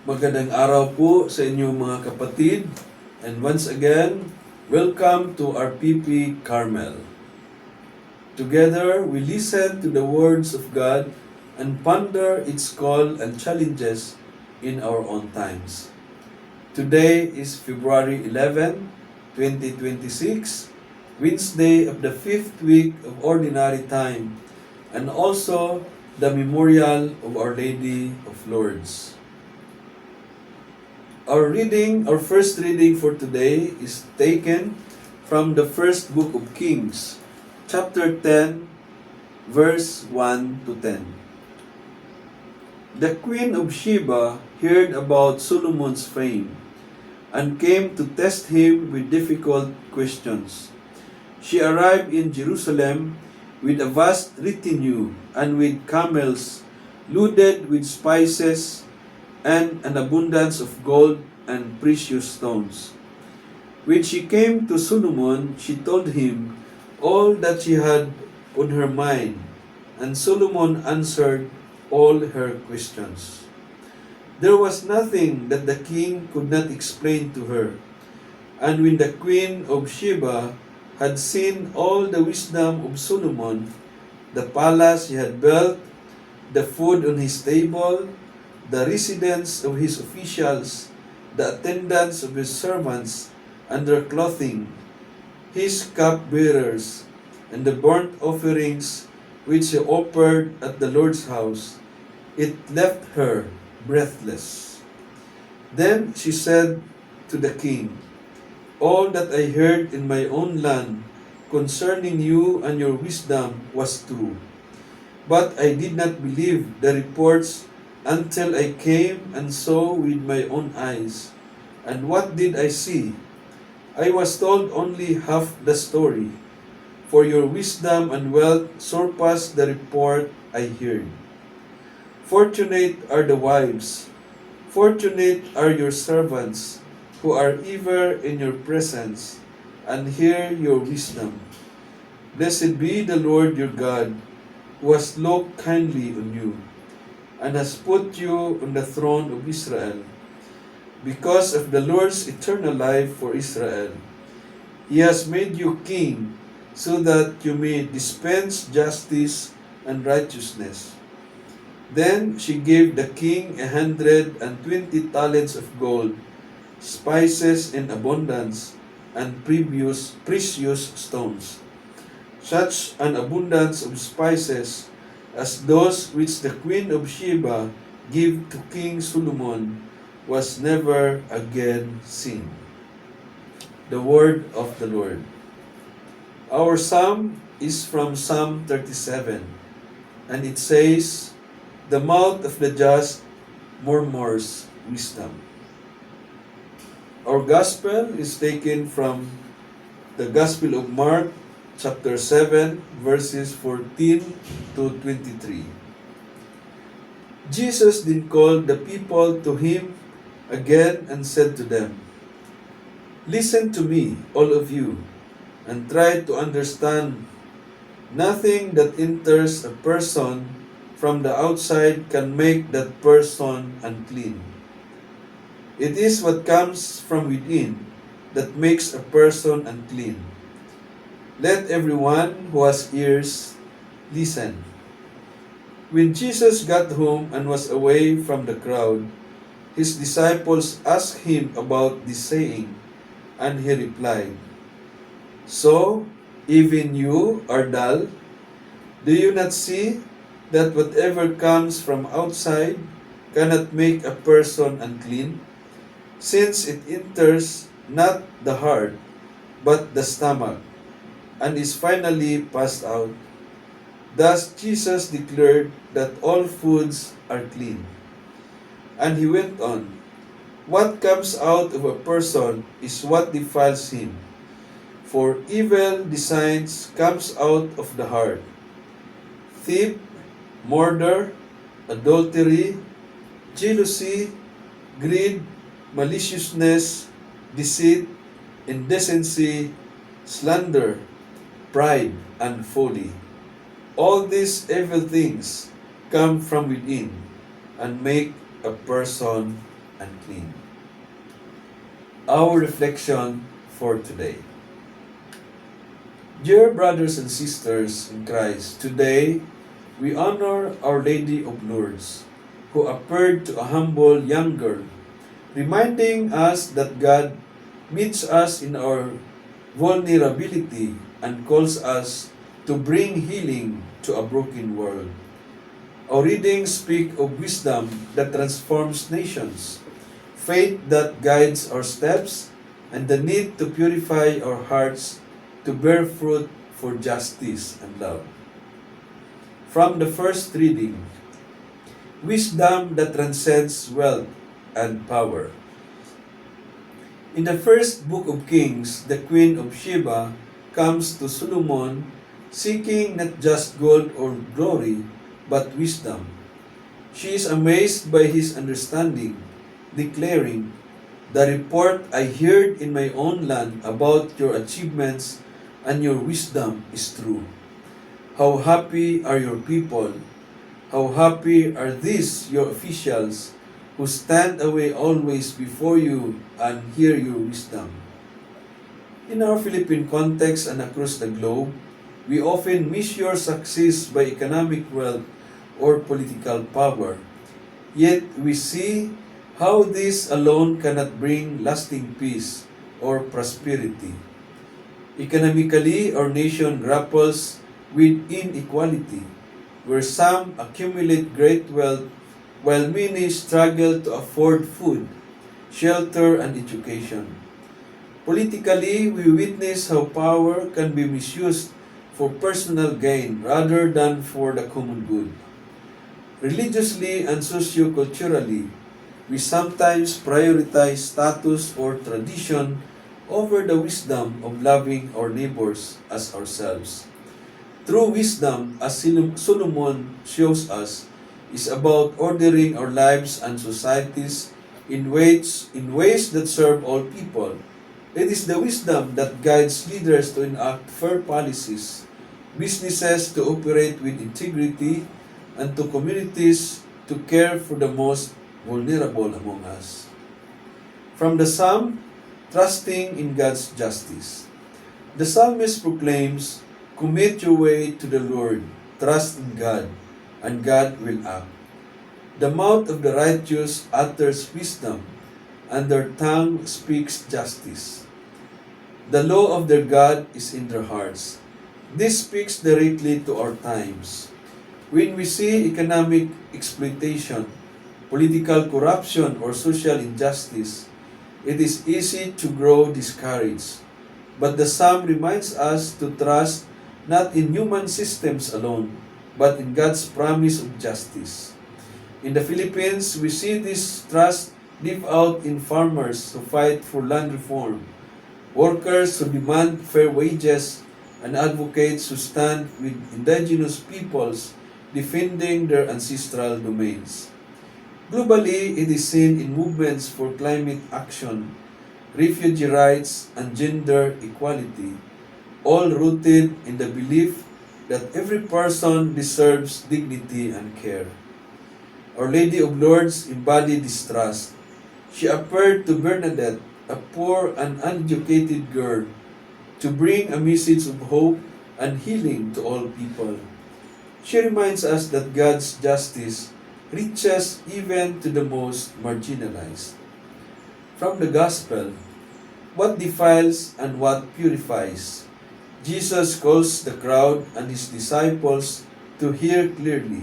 Magandang araw po sa inyo mga kapatid. And once again, welcome to our PP Carmel. Together, we listen to the words of God and ponder its call and challenges in our own times. Today is February 11, 2026, Wednesday of the 5th week of Ordinary Time, and also the memorial of Our Lady of Lourdes. Our first reading for today is taken from the first book of Kings, chapter 10, verse 1 to 10. The Queen of Sheba heard about Solomon's fame and came to test him with difficult questions. She arrived in Jerusalem with a vast retinue and with camels loaded with spices and an abundance of gold and precious stones. When she came to Solomon, she told him all that she had on her mind, and Solomon answered all her questions. There was nothing that the king could not explain to her. And when the queen of Sheba had seen all the wisdom of Solomon, the palace he had built, the food on his table, the residence of his officials, the attendance of his servants, and their clothing, his cupbearers, and the burnt offerings which he offered at the Lord's house, it left her breathless. Then she said to the king, "All that I heard in my own land concerning you and your wisdom was true. But I did not believe the reports until I came and saw with my own eyes. And what did I see? I was told only half the story, for your wisdom and wealth surpassed the report I heard. Fortunate are the wives, fortunate are your servants, who are ever in your presence, and hear your wisdom. Blessed be the Lord your God, who has looked kindly on you, and has put you on the throne of Israel. Because of the Lord's eternal life for Israel, He has made you king, so that you may dispense justice and righteousness." Then she gave the king 120 talents of gold, spices in abundance, and precious stones. Such an abundance of spices as those which the Queen of Sheba gave to King Solomon was never again seen. The word of the Lord. Our psalm is from Psalm 37, and it says, "The mouth of the just murmurs wisdom." Our gospel is taken from the Gospel of Mark, chapter 7, verses 14 to 23. Jesus then called the people to him again and said to them, "Listen to me, all of you, and try to understand. Nothing that enters a person from the outside can make that person unclean. It is what comes from within that makes a person unclean. Let everyone who has ears listen." When Jesus got home and was away from the crowd, his disciples asked him about this saying, and he replied, "So, even you are dull? Do you not see that whatever comes from outside cannot make a person unclean, since it enters not the heart, but the stomach, and is finally passed out?" Thus Jesus declared that all foods are clean. And he went on, "What comes out of a person is what defiles him. For evil designs comes out of the heart: theft, murder, adultery, jealousy, greed, maliciousness, deceit, indecency, slander, pride, and folly. All these evil things come from within and make a person and clean. Our reflection for today. Dear brothers and sisters in Christ, today we honor Our Lady of Lourdes, who appeared to a humble young girl, reminding us that God meets us in our vulnerability and calls us to bring healing to a broken world. Our readings speak of wisdom that transforms nations, faith that guides our steps, and the need to purify our hearts to bear fruit for justice and love. From the first reading, wisdom that transcends wealth and power. In the first book of Kings, the Queen of Sheba comes to Solomon seeking not just gold or glory, but wisdom. She is amazed by his understanding, declaring, "The report I heard in my own land about your achievements and your wisdom is true. How happy are your people! How happy are these your officials who stand away always before you and hear your wisdom." In our Philippine context and across the globe, we often measure success by economic wealth or political power. Yet we see how this alone cannot bring lasting peace or prosperity. Economically, our nation grapples with inequality, where some accumulate great wealth while many struggle to afford food, shelter, and education. Politically, we witness how power can be misused for personal gain rather than for the common good. Religiously and socio-culturally, we sometimes prioritize status or tradition over the wisdom of loving our neighbors as ourselves. True wisdom, as Solomon shows us, is about ordering our lives and societies in ways that serve all people. It is the wisdom that guides leaders to enact fair policies, businesses to operate with integrity, and to communities to care for the most vulnerable among us. From the Psalm, trusting in God's justice. The psalmist proclaims, "Commit your way to the Lord, trust in God, and God will act. The mouth of the righteous utters wisdom, and their tongue speaks justice. The law of their God is in their hearts." This speaks directly to our times. When we see economic exploitation, political corruption, or social injustice, it is easy to grow discouraged. But the Psalm reminds us to trust not in human systems alone, but in God's promise of justice. In the Philippines, we see this trust live out in farmers who fight for land reform, workers who demand fair wages, and advocates who stand with indigenous peoples defending their ancestral domains. Globally, it is seen in movements for climate action, refugee rights, and gender equality, all rooted in the belief that every person deserves dignity and care. Our Lady of Lourdes embodied this trust. She appeared to Bernadette, a poor and uneducated girl, to bring a message of hope and healing to all people. She reminds us that God's justice reaches even to the most marginalized. From the Gospel, what defiles and what purifies? Jesus calls the crowd and his disciples to hear clearly.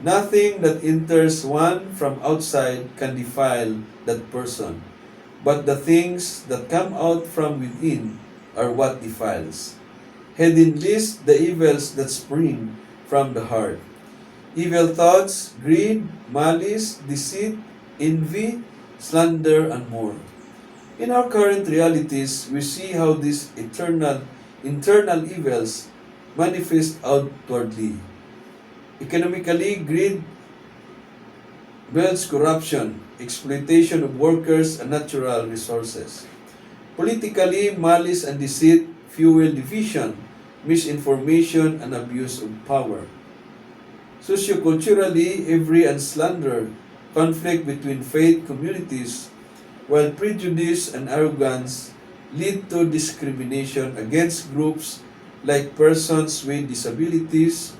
Nothing that enters one from outside can defile that person, but the things that come out from within are what defiles. Heaven lists the evils that spring from the heart. Evil thoughts, greed, malice, deceit, envy, slander, and more. In our current realities, we see how these internal evils manifest outwardly. Economically, greed builds corruption, exploitation of workers and natural resources. Politically, malice and deceit fuel division, misinformation, and abuse of power. Socioculturally, envy and slander conflict between faith communities, while prejudice and arrogance lead to discrimination against groups like persons with disabilities,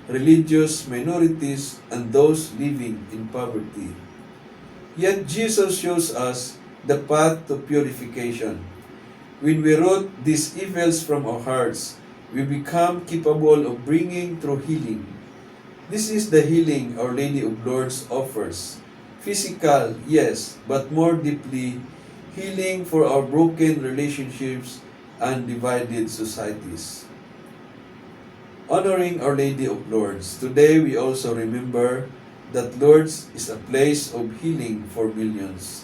religious minorities, and those living in poverty. Yet Jesus shows us the path to purification. When we root these evils from our hearts, we become capable of bringing through healing. This is the healing Our Lady of Lourdes offers. Physical, yes, but more deeply, healing for our broken relationships and divided societies. Honoring Our Lady of Lourdes, today we also remember that Lourdes is a place of healing for millions.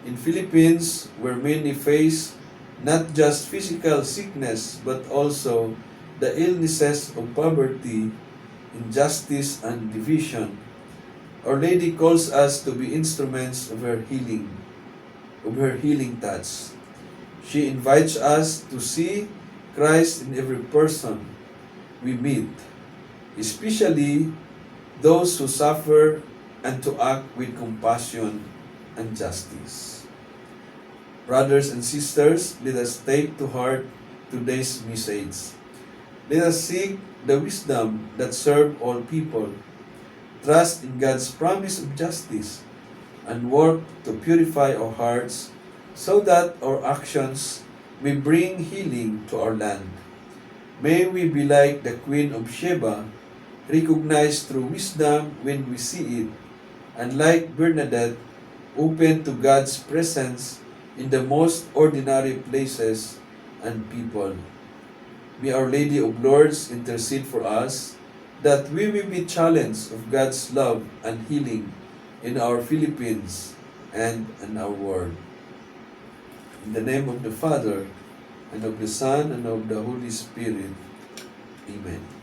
In Philippines, where many face not just physical sickness but also the illnesses of poverty, injustice, and division, Our Lady calls us to be instruments of her healing touch. She invites us to see Christ in every person we meet, especially those who suffer, and to act with compassion and justice. Brothers and sisters, let us take to heart today's message. Let us seek the wisdom that serves all people, trust in God's promise of justice, and work to purify our hearts so that our actions may bring healing to our land. May we be like the Queen of Sheba, recognized through wisdom when we see it, and like Bernadette, open to God's presence in the most ordinary places and people. May Our Lady of Lourdes intercede for us that we will be challenged of God's love and healing in our Philippines and in our world. In the name of the Father, and of the Son, and of the Holy Spirit. Amen.